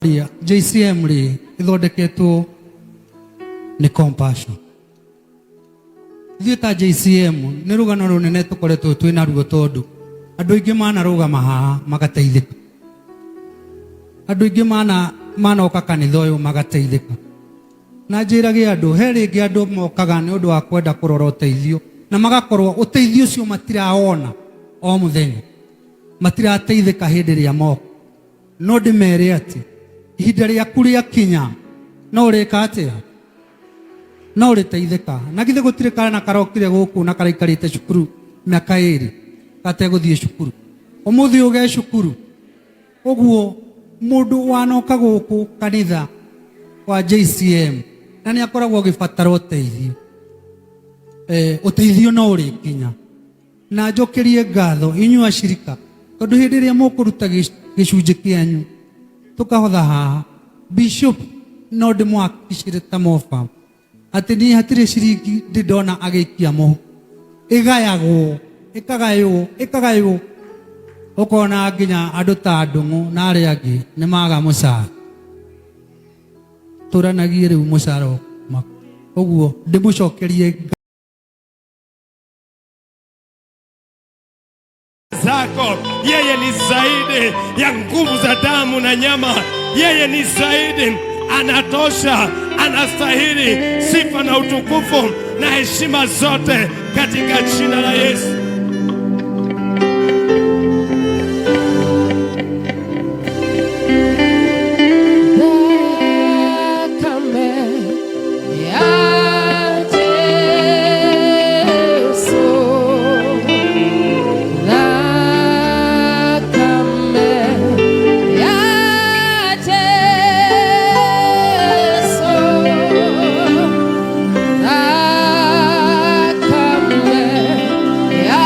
JCM ri ithondeketwo ni compassion. Ithuĩ ta JCM nĩ rũgano rũnene tũkoretwo twĩna ruo tondu andũ aingĩ manarũgama haha magateithĩka. Andũ aingĩ manoka kanitha ũyũ magateithĩka. Na njĩrage andũ he rĩngĩ andũ mokaga nĩ ũndũ wa kwenda kũrora ũteithio na magakorwo ũteithio ũcio matiraona o mũthenya. Matirateithĩka hĩndĩ ĩrĩa moka. No ndĩmere atĩ ihinda rĩaku rĩakinya no ũrĩka atĩa? No ũrĩteithĩka. Na githĩ gũtirĩ kana karokire gũkũ na karaikarĩte cukuru mĩaka ĩrĩ gategũthiĩ cukuru. Ũmũthĩ ũge cukuru. Ũguo mũndũ wanoka gũkũ kanitha wa JCM na nĩ akoragwo agĩbatara ũteithio. Ũteithio no ũrĩkinya. Na njokerie ngatho inyuĩ ashirika tondũ hĩndĩ ĩrĩa mũkũruta gĩcunjĩ kĩanyu tukahotha haha bishop no ndĩmwakicire ta mofa atĩ niĩ hatirĩ ciringi ndĩndona agĩikia mũhu ĩgayagwo ĩkagaywo ũkona nginya andũ ta ndũng'ũ na arĩa angĩ nĩ maga mũcara tũranagie rĩu mũcara ũguo ndĩmũcokerie zako. Yeye ni zaidi ya nguvu za damu na nyama. Yeye ni zaidi, anatosha, anastahili sifa na utukufu na heshima zote katika jina la Yesu. Yeah.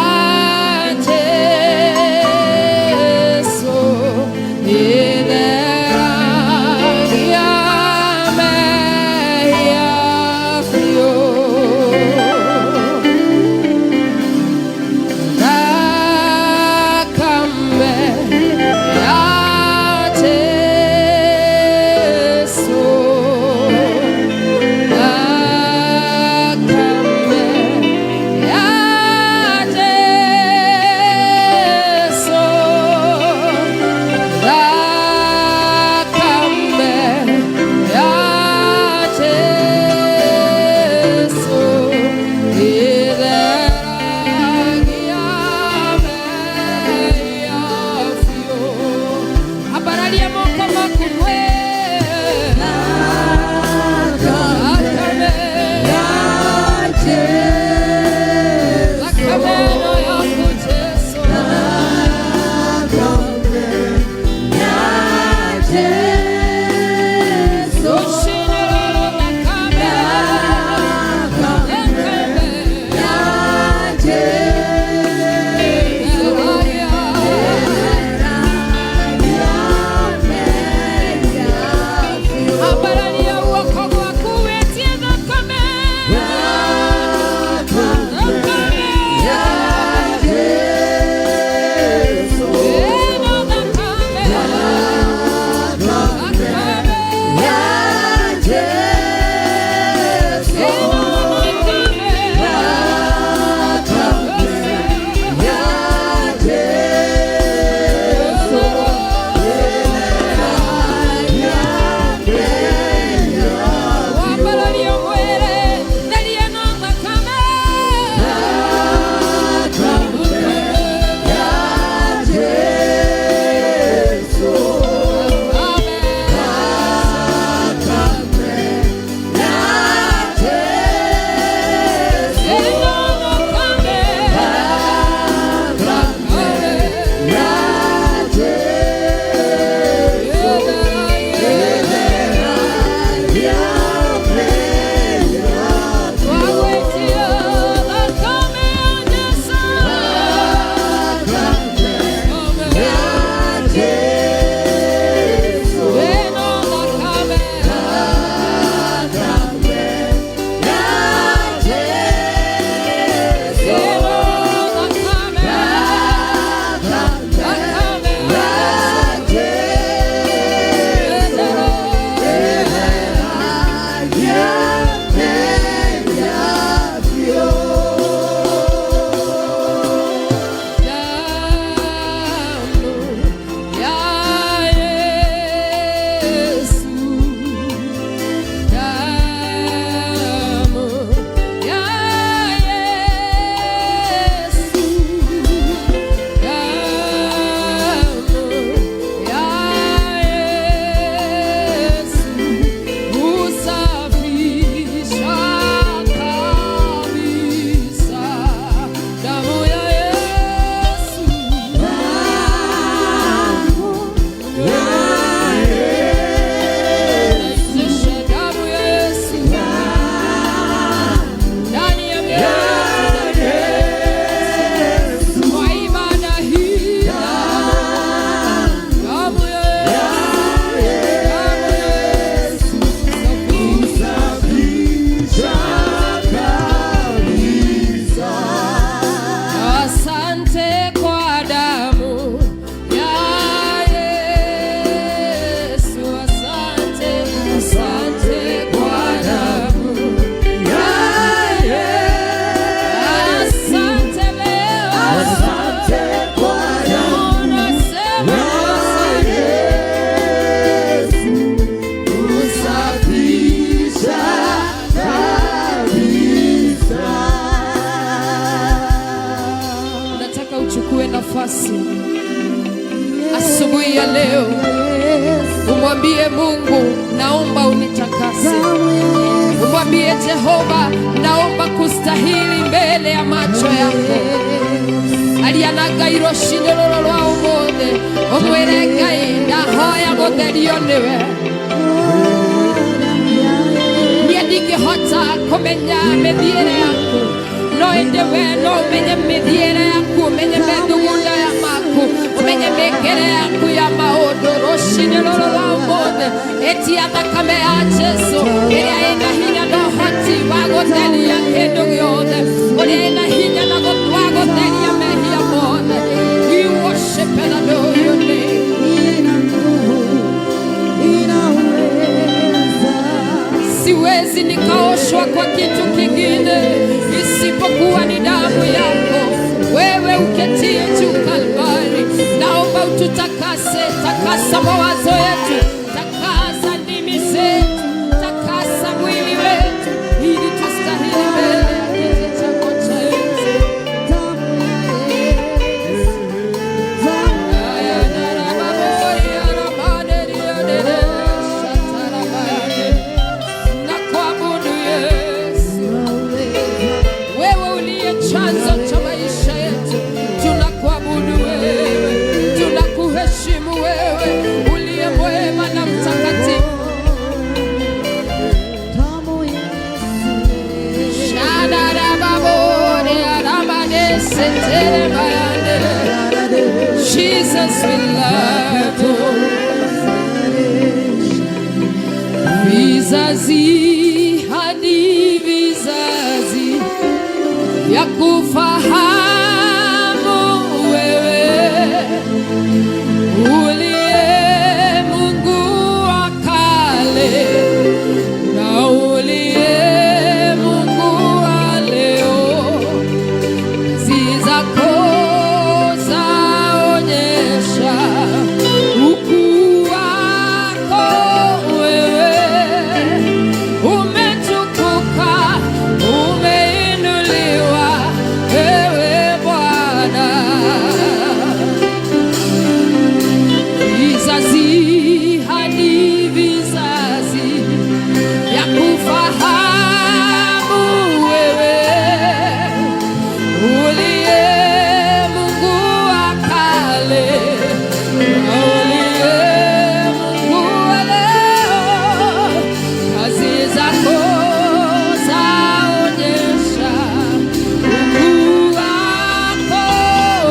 nafasi asubuhi ya leo, umwambie Mungu, naomba unitakase. Umwambie Jehova, naomba kustahili mbele ya macho yako. Alianagairo shindororo lwa umothe, umwire Ngai ndahoya gutherio niwe. Nie ndingĩhota kũmenya mĩthiĩre yaku, no ĩndĩ we no ũmenye mĩthiĩre yaku, ũmenye mĩthugunda ya maku, ũmenye mĩĩkĩre yaku ya maũndũ. Rũciinĩ rũrũ rwa ũmũthĩ, ĩtia thakame ya Jesũ ĩrĩa ĩna hinya na ũhoti wa gũtheria kĩndũ gĩothe, ũrĩa ĩna hinya na wa gũtheria mehia mothe. We worship and adore your name. Siwezi nikaoshwa kwa kitu kingine isipokuwa ni damu yako, wewe uketie juu Kalvari. Naomba ututakase, takasa mawazo yetu, takasa ndimi zetu, takasa mwili wetu, ili tustahili mbele ya kiti chako cha enzi. Chanzo cha maisha yetu, tunakuabudu wewe, tunakuheshimu wewe, uliye mwema na mtakatifu. Jesus, we love you. Vizazi hadi vizazi ya kufahamu wewe, uliye Mungu wa kale na uliye Mungu wa leo. Kazi zako zaonyesha ukuu wako wewe, umetukuka, umeinuliwa wewe Bwana. Vizazi hadi vizazi ya kufahamu wewe, uliye Mungu wa kale na uliye Mungu wa leo. Kazi zako zaonyesha ukuu wako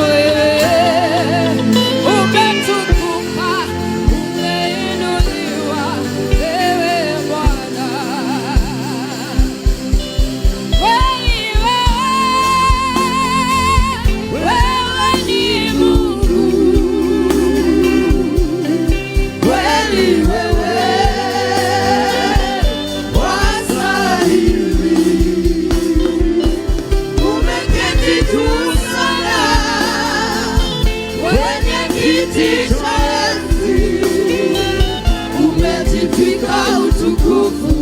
wewe, umetukuka, umeinuliwa wewe Bwana. Kweli wewe ni Mungu, kweli wewe wastahili. Umeketi juu sana kwenye kiti cha enzi, umejivika utukufu